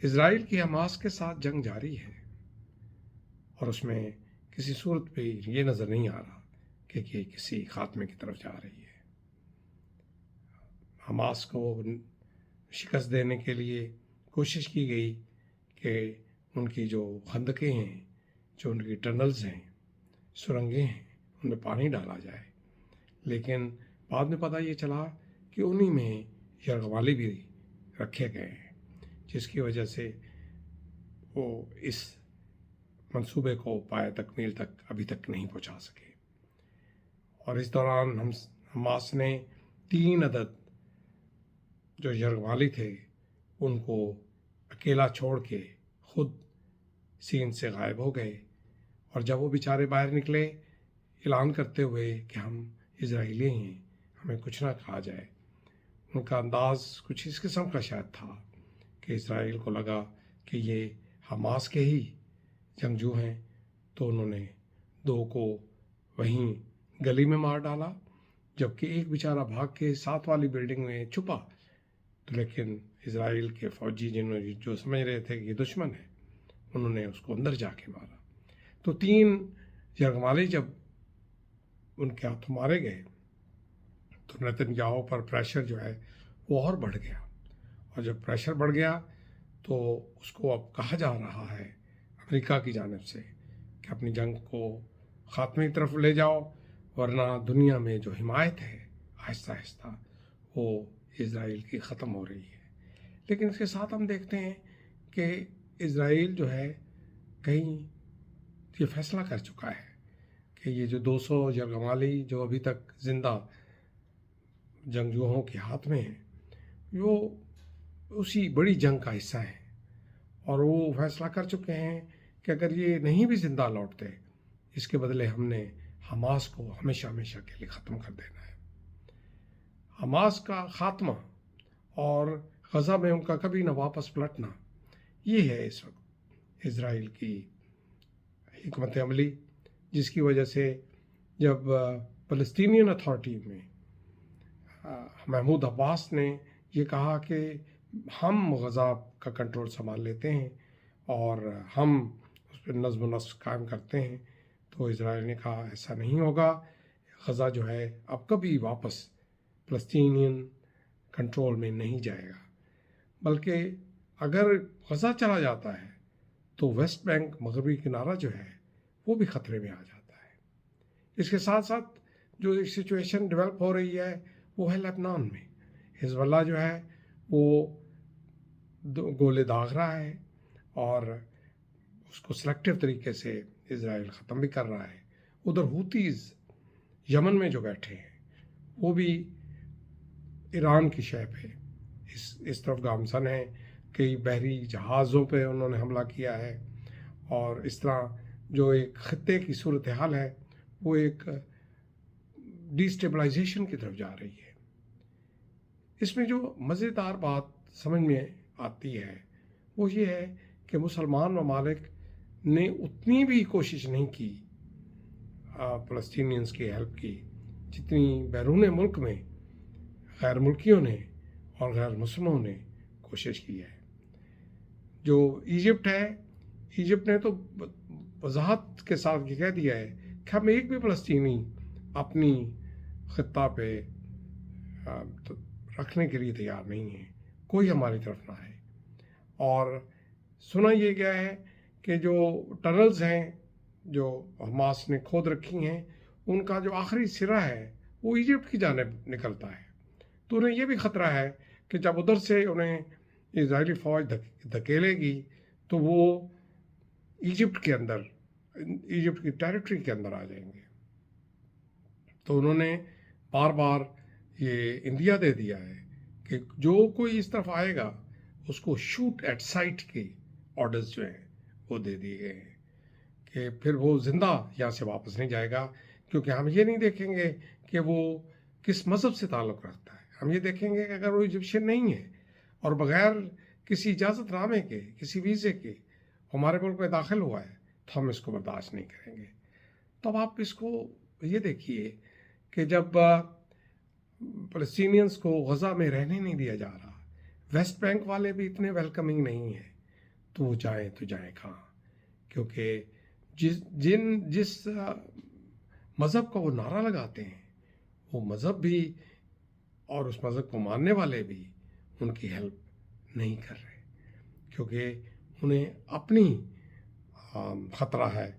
اسرائیل کی حماس کے ساتھ جنگ جاری ہے اور اس میں کسی صورت پہ یہ نظر نہیں آ رہا کہ یہ کسی خاتمے کی طرف جا رہی ہے۔ حماس کو شکست دینے کے لیے کوشش کی گئی کہ ان کی جو خندقیں ہیں، جو ان کی ٹنلز ہیں، سرنگیں ہیں، ان میں پانی ڈالا جائے، لیکن بعد میں پتہ یہ چلا کہ انہی میں یرغمالی بھی رکھے گئے ہیں، جس کی وجہ سے وہ اس منصوبے کو پایہ تکمیل تک ابھی تک نہیں پہنچا سکے۔ اور اس دوران حماس نے 3 عدد جو یرغمالی تھے ان کو اکیلا چھوڑ کے خود سین سے غائب ہو گئے، اور جب وہ بیچارے باہر نکلے اعلان کرتے ہوئے کہ ہم اسرائیلی ہیں، ہمیں کچھ نہ کہا جائے، ان کا انداز کچھ اس قسم کا شاید تھا کہ اسرائیل کو لگا کہ یہ حماس کے ہی جنگجو ہیں، تو انہوں نے 2 کو وہیں گلی میں مار ڈالا، جبکہ ایک بیچارہ بھاگ کے 7 والی بلڈنگ میں چھپا۔ تو لیکن اسرائیل کے فوجی جو سمجھ رہے تھے کہ یہ دشمن ہے، انہوں نے اس کو اندر جا کے مارا۔ تو 3 یرغمالی جب ان کے ہاتھوں مارے گئے تو نتنیاہو پر پریشر جو ہے وہ اور بڑھ گیا، اور جب پریشر بڑھ گیا تو اس کو اب کہا جا رہا ہے امریکہ کی جانب سے کہ اپنی جنگ کو خاتمے کی طرف لے جاؤ، ورنہ دنیا میں جو حمایت ہے آہستہ آہستہ وہ اسرائیل کی ختم ہو رہی ہے۔ لیکن اس کے ساتھ ہم دیکھتے ہیں کہ اسرائیل جو ہے کہیں یہ فیصلہ کر چکا ہے کہ یہ جو 200 یرغمالی جو ابھی تک زندہ جنگجوؤں کے ہاتھ میں ہیں، وہ اسی بڑی جنگ کا حصہ ہیں، اور وہ فیصلہ کر چکے ہیں کہ اگر یہ نہیں بھی زندہ لوٹتے، اس کے بدلے ہم نے حماس کو ہمیشہ ہمیشہ کے لیے ختم کر دینا ہے۔ حماس کا خاتمہ اور غزہ میں ان کا کبھی نہ واپس پلٹنا، یہ ہے اس وقت اسرائیل کی حکمت عملی، جس کی وجہ سے جب فلسطینین اتھارٹی میں محمود عباس نے یہ کہا کہ ہم غزہ کا کنٹرول سنبھال لیتے ہیں اور ہم اس پہ نظم و نسق قائم کرتے ہیں، تو اسرائیل نے کہا ایسا نہیں ہوگا، غزہ جو ہے اب کبھی واپس فلسطینین کنٹرول میں نہیں جائے گا، بلکہ اگر غزہ چلا جاتا ہے تو ویسٹ بینک مغربی کنارہ جو ہے وہ بھی خطرے میں آ جاتا ہے۔ اس کے ساتھ ساتھ جو ایک سچویشن ڈیولپ ہو رہی ہے وہ ہے لبنان میں، حزب اللہ جو ہے وہ گولے داغ رہا ہے اور اس کو سلیکٹیو طریقے سے اسرائیل ختم بھی کر رہا ہے۔ ادھر ہوتیز یمن میں جو بیٹھے ہیں وہ بھی ایران کی شے پہ اس طرف گامزن ہیں، کئی بحری جہازوں پہ انہوں نے حملہ کیا ہے، اور اس طرح جو ایک خطے کی صورتحال ہے وہ ایک ڈیسٹیبلائزیشن کی طرف جا رہی ہے۔ اس میں جو مزیدار بات سمجھ میں آتی ہے وہ یہ ہے کہ مسلمان ممالک نے اتنی بھی کوشش نہیں کی فلسطینینز کی ہیلپ کی جتنی بیرون ملک میں غیر ملکیوں نے اور غیر مسلموں نے کوشش کی ہے۔ جو ایجپٹ ہے، ایجپٹ نے تو وضاحت کے ساتھ یہ کہہ دیا ہے کہ ہم ایک بھی فلسطینی اپنی خطہ پہ رکھنے کے لیے تیار نہیں ہیں، کوئی ہماری طرف نہ آئے۔ اور سنا یہ گیا ہے کہ جو ٹنلز ہیں جو حماس نے کھود رکھی ہیں ان کا جو آخری سرا ہے وہ ایجپٹ کی جانب نکلتا ہے، تو انہیں یہ بھی خطرہ ہے کہ جب ادھر سے انہیں اسرائیلی فوج دھکیلے گی تو وہ ایجپٹ کے اندر، ایجپٹ کی ٹیریٹری کے اندر آ جائیں گے۔ تو انہوں نے بار بار یہ اندیا دے دیا ہے کہ جو کوئی اس طرف آئے گا اس کو شوٹ ایٹ سائٹ کے آرڈرز جو ہیں وہ دے دیے گئے ہیں کہ پھر وہ زندہ یہاں سے واپس نہیں جائے گا، کیونکہ ہم یہ نہیں دیکھیں گے کہ وہ کس مذہب سے تعلق رکھتا ہے، ہم یہ دیکھیں گے کہ اگر وہ ایجپشین نہیں ہے اور بغیر کسی اجازت نامے کے، کسی ویزے کے ہمارے ملک میں داخل ہوا ہے تو ہم اس کو برداشت نہیں کریں گے۔ تو اب آپ اس کو یہ دیکھیے کہ جب فلسطینینز کو غزہ میں رہنے نہیں دیا جا رہا، ویسٹ بینک والے بھی اتنے ویلکمنگ نہیں ہیں، تو وہ جائیں تو جائیں کہاں، کیونکہ جس مذہب کا وہ نعرہ لگاتے ہیں وہ مذہب بھی اور اس مذہب کو ماننے والے بھی ان کی ہیلپ نہیں کر رہے، کیونکہ انہیں اپنی خطرہ ہے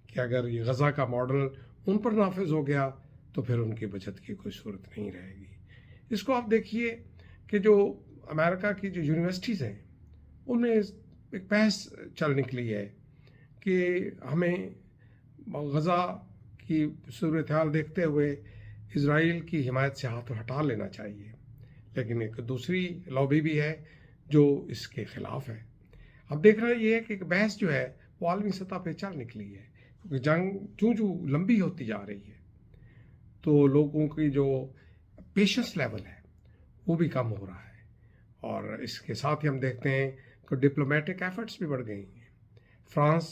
کہ اگر یہ غزہ کا ماڈل ان پر نافذ ہو گیا تو پھر ان کی بچت کی کوئی صورت نہیں رہے گی۔ اس کو آپ دیکھیے کہ جو امریکہ کی جو یونیورسٹیز ہیں ان میں ایک بحث چل نکلی ہے کہ ہمیں غزہ کی صورتحال دیکھتے ہوئے اسرائیل کی حمایت سے ہاتھ ہٹا لینا چاہیے، لیکن ایک دوسری لابی بھی ہے جو اس کے خلاف ہے۔ اب دیکھ رہے یہ ہے کہ ایک بحث جو ہے وہ عالمی سطح پہ چل نکلی ہے، کیونکہ جنگ چوں لمبی ہوتی جا رہی ہے تو لوگوں کی جو پیشنس لیول ہے وہ بھی کم ہو رہا ہے، اور اس کے ساتھ ہی ہم دیکھتے ہیں کہ ڈپلومیٹک ایفرٹس بھی بڑھ گئی ہیں۔ فرانس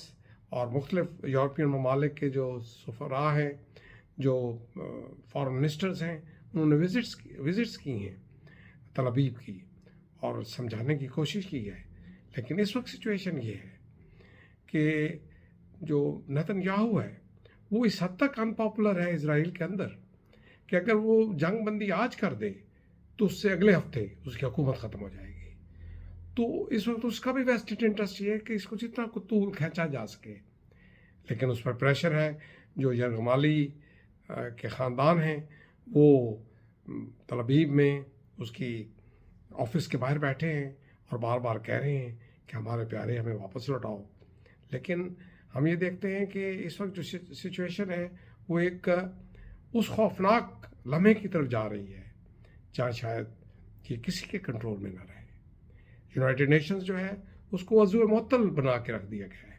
اور مختلف یورپین ممالک کے جو سفراء ہیں، جو فارن منسٹرز ہیں، انہوں نے وزٹس کی ہیں تل ابیب کی اور سمجھانے کی کوشش کی ہے، لیکن اس وقت سچویشن یہ ہے کہ جو نیتن یاہو ہے وہ اس حد تک ان پاپولر ہے اسرائیل کے اندر کہ اگر وہ جنگ بندی آج کر دے تو اس سے اگلے ہفتے اس کی حکومت ختم ہو جائے گی۔ تو اس وقت اس کا بھی ویسٹڈ انٹرسٹ یہ ہے کہ اس کو جتنا طول کھینچا جا سکے، لیکن اس پر پریشر ہے۔ جو یرغمالی کے خاندان ہیں وہ تل ابیب میں اس کی آفس کے باہر بیٹھے ہیں اور بار بار کہہ رہے ہیں کہ ہمارے پیارے ہمیں واپس لوٹاؤ، لیکن ہم یہ دیکھتے ہیں کہ اس وقت جو سچویشن ہے وہ ایک اس خوفناک لمحے کی طرف جا رہی ہے جہاں شاید یہ کسی کے کنٹرول میں نہ رہے۔ یونائٹڈ نیشنز جو ہے اس کو عضو معطل بنا کے رکھ دیا گیا ہے۔